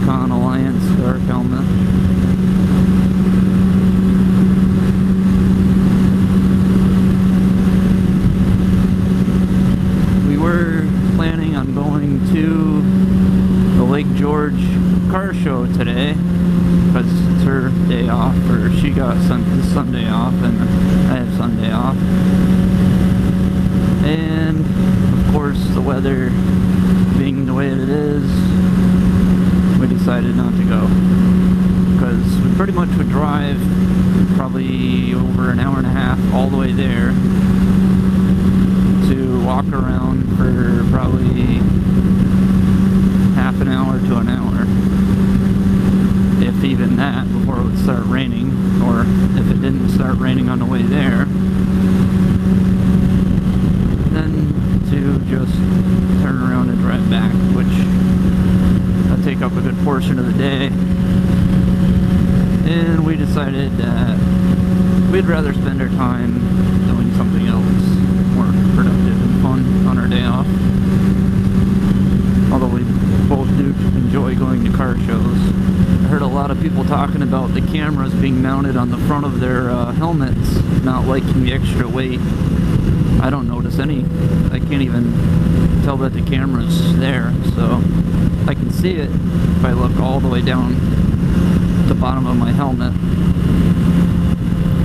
Recon Alliance dark helmet. We were planning on going to the Lake George car show today because it's her day off, or she got this Sunday off and I have Sunday off. And of course, the weather being the way it is, we decided not to go because we pretty much would drive probably over an hour and a half all the way there to walk around for probably half an hour to an hour, if even that, before it would start raining, or if it didn't start raining on the way there, then to just turn around and drive back, which would take up a good portion of the day. And we decided that we'd rather spend our time doing something else more productive and fun on our day off. Although we both do enjoy going to car shows. I heard a lot of people talking about the cameras being mounted on the front of their helmets, not liking the extra weight. I don't notice any. I can't even tell that the camera's there, so I can see it if I look all the way down the bottom of my helmet.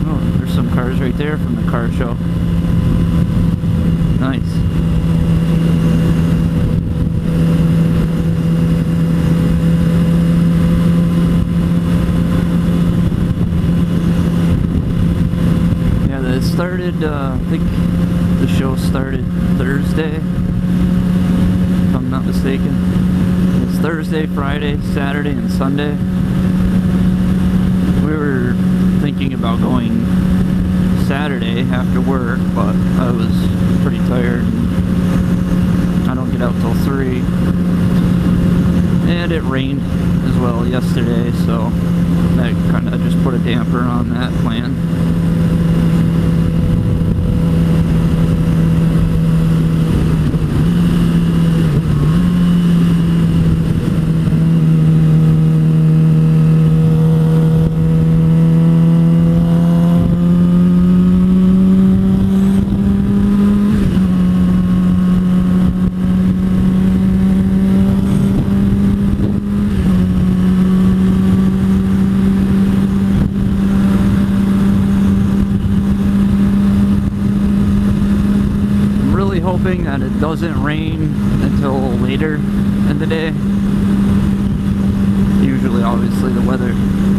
Oh, there's some cars right there from the car show. Nice. It started, I think the show started Thursday, if I'm not mistaken. It's Thursday, Friday, Saturday, and Sunday. We were thinking about going Saturday after work, but I was pretty tired. I don't get out till 3. And it rained as well yesterday, so that kind of just put a damper on that plan. Hoping that it doesn't rain until later in the day. Usually, obviously, the weather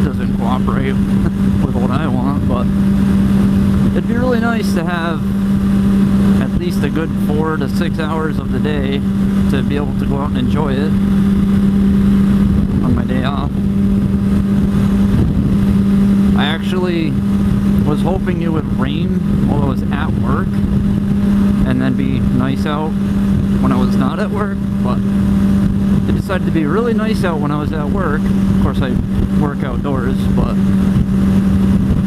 doesn't cooperate with what I want, but it'd be really nice to have at least a good 4 to 6 hours of the day to be able to go out and enjoy it on my day off. I actually was hoping it would rain while I was at work and then be nice out when I was not at work, but it decided to be really nice out when I was at work. Of course, I work outdoors, but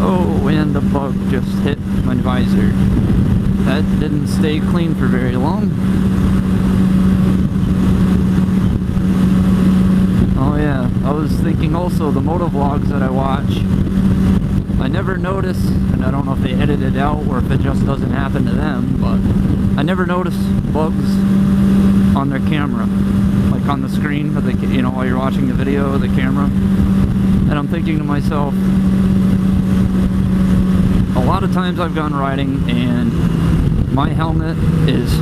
oh, and the bug just hit my visor. That didn't stay clean for very long. Oh yeah, I was thinking also the motovlogs that I watch, I never notice, and I don't know if they edit it out or if it just doesn't happen to them, but I never notice bugs on their camera, like on the screen of the, you know, while you're watching the video of the camera. And I'm thinking to myself, a lot of times I've gone riding and my helmet is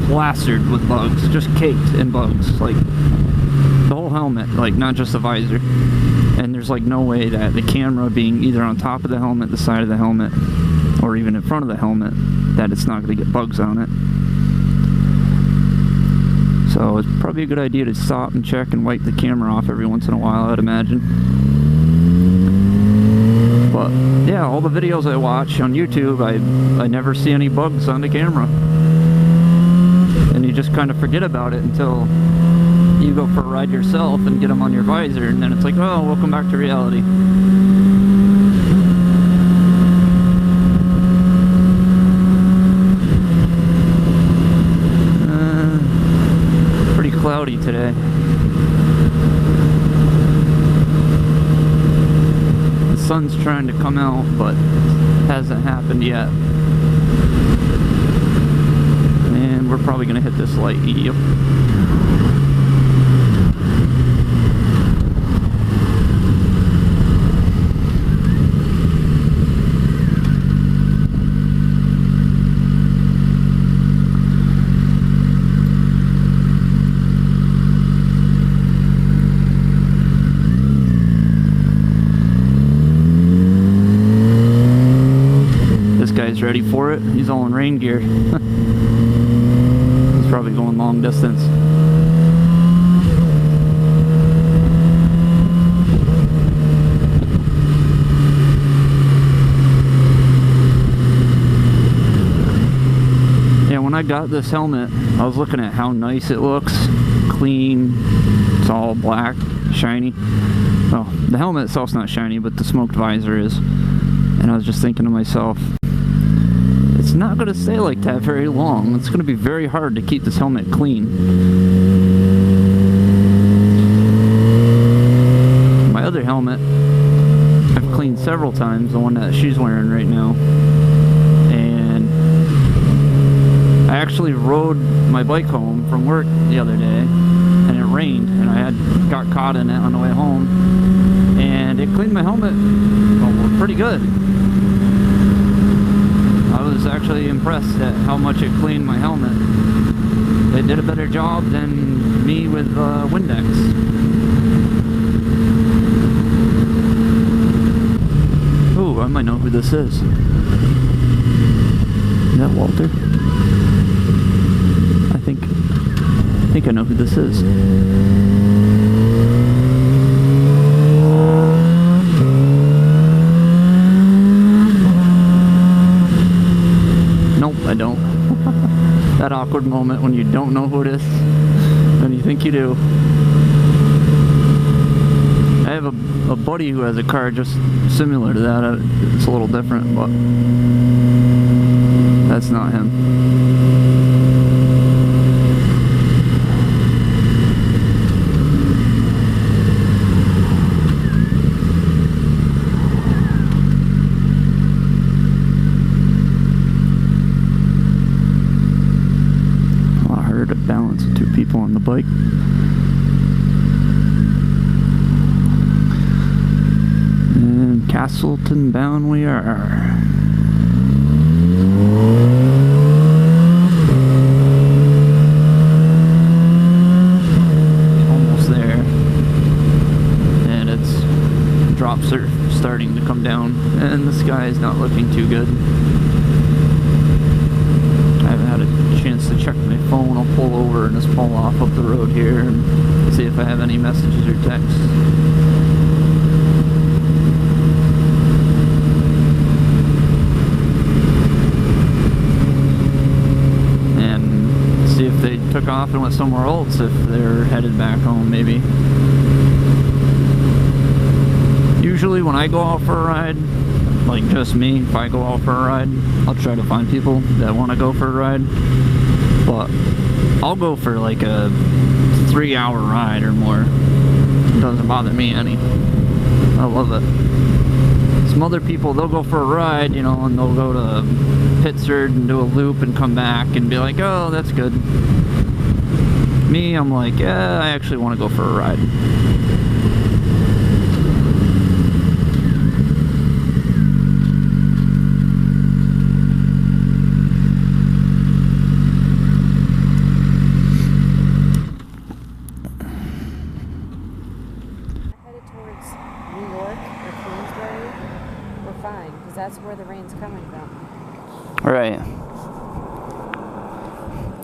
plastered with bugs, just caked in bugs, like the whole helmet, like not just the visor. And there's like no way that the camera being either on top of the helmet, the side of the helmet, or even in front of the helmet, that it's not going to get bugs on it. So it's probably a good idea to stop and check and wipe the camera off every once in a while, I'd imagine. But yeah, all the videos I watch on YouTube, I never see any bugs on the camera. And you just kind of forget about it until you go for a ride yourself and get them on your visor, and then it's like, oh, welcome back to reality. Pretty cloudy today. sun's trying to come out, but it hasn't happened yet. And we're probably gonna hit this light. Yep. Guy's ready for it. He's all in rain gear. He's probably going long distance. Yeah, when I got this helmet, I was looking at how nice it looks. Clean. It's all black, shiny. Oh, the helmet itself's not shiny, but the smoked visor is. And I was just thinking to myself, it's not going to stay like that very long. It's going to be very hard to keep this helmet clean. My other helmet, I've cleaned several times, the one that she's wearing right now. And I actually rode my bike home from work the other day, and it rained, and I got caught in it on the way home. And it cleaned my helmet pretty good. I was actually impressed at how much it cleaned my helmet. They did a better job than me with Windex. Ooh, I might know who this is. Is that Walter? I think I know who this is. I don't. That awkward moment when you don't know who it is, and you think you do. I have a buddy who has a car just similar to that. It's a little different, but that's not him. Balance of two people on the bike. And Castleton bound we are. Almost there. And drops are starting to come down, and the sky is not looking too good. I haven't had a chance to check my phone. I'll pull over and just pull off up the road here and see if I have any messages or texts. And see if they took off and went somewhere else, if they're headed back home maybe. Usually when I go out for a ride, like just me, if I go out for a ride, I'll try to find people that want to go for a ride. But I'll go for like a 3-hour ride or more. It doesn't bother me any. I love it. Some other people, they'll go for a ride, you know, and they'll go to Pittsburgh and do a loop and come back and be like, oh, that's good. Me, I'm like, yeah, I actually want to go for a ride. That's where the rain's coming from. Right.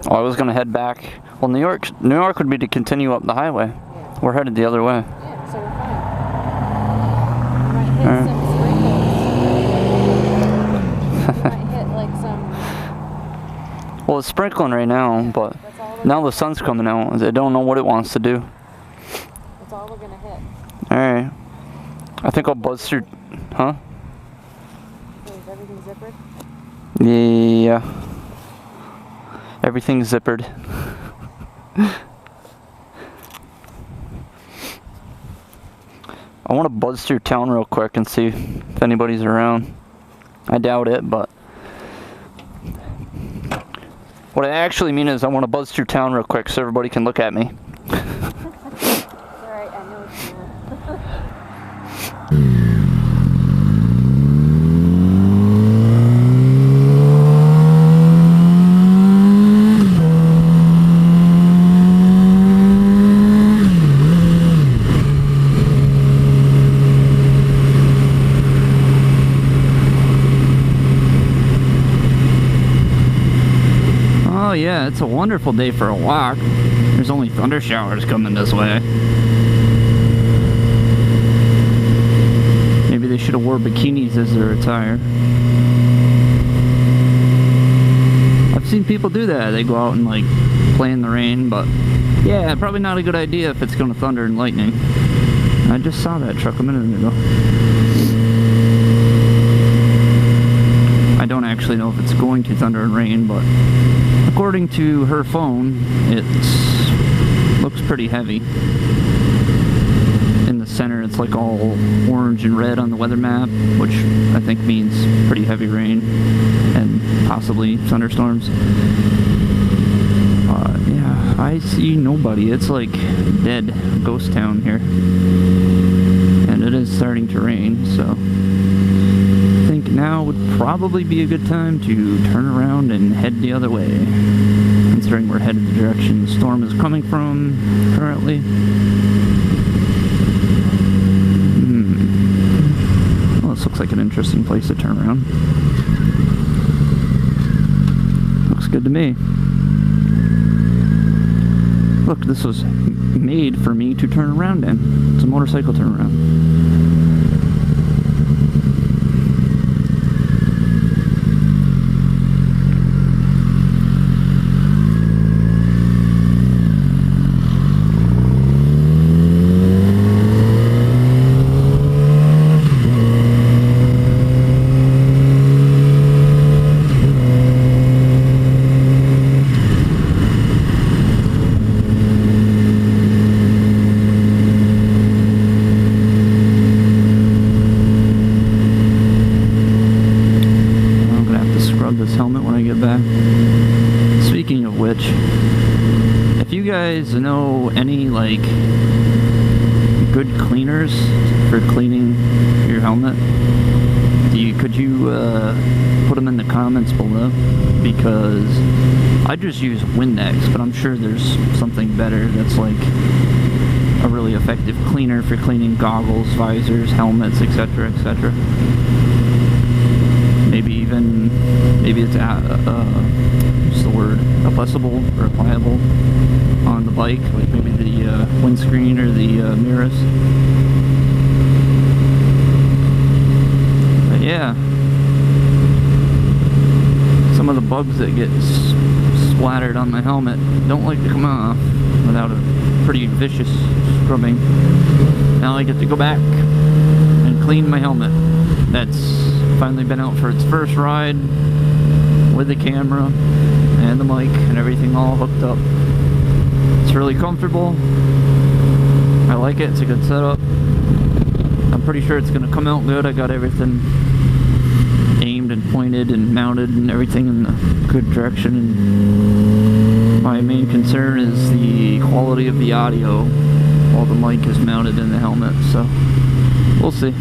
Well, I was going to head back. Well, New York would be to continue up the highway. Yeah. We're headed the other way. Yeah, so we're fine. We might hit some sprinkles. We might hit like some... Well, it's sprinkling right now, but now the sun's coming out. I don't know what it wants to do. That's all we're going to hit. Alright. I think I'll buzz through... Huh? Is everything zippered? Yeah. Everything's zippered. I want to buzz through town real quick and see if anybody's around. I doubt it, but what I actually mean is I want to buzz through town real quick so everybody can look at me. Alright, I know what you Oh yeah, it's a wonderful day for a walk. There's only thunder showers coming this way. Maybe they should have wore bikinis as their attire. I've seen people do that. They go out and like play in the rain, but yeah, probably not a good idea if it's gonna thunder and lightning. I just saw that truck a minute ago. I don't actually know if it's going to thunder and rain, but according to her phone, it looks pretty heavy. In the center, it's like all orange and red on the weather map, which I think means pretty heavy rain and possibly thunderstorms. Yeah, I see nobody. It's like dead ghost town here. And it is starting to rain, so I think now would probably be a good time to turn around and head the other way, considering we're headed the direction the storm is coming from currently. Well, this looks like an interesting place to turn around. Looks good to me. Look, this was made for me to turn around in. It's a motorcycle turnaround. This helmet when I get back. Speaking of which, if you guys know any like good cleaners for cleaning your helmet, could you put them in the comments below? Because I just use Windex, but I'm sure there's something better that's like a really effective cleaner for cleaning goggles, visors, helmets, etc., etc. Maybe it's what's the word? Applicable or applicable on the bike, like maybe the windscreen or the mirrors. But yeah, some of the bugs that get splattered on my helmet don't like to come off without a pretty vicious scrubbing. Now I get to go back and clean my helmet. That's finally been out for its first ride with the camera and the mic and everything all hooked up. It's really comfortable. I like it. It's a good setup. I'm pretty sure it's going to come out good. I got everything aimed and pointed and mounted and everything in the good direction. And my main concern is the quality of the audio while the mic is mounted in the helmet. So we'll see.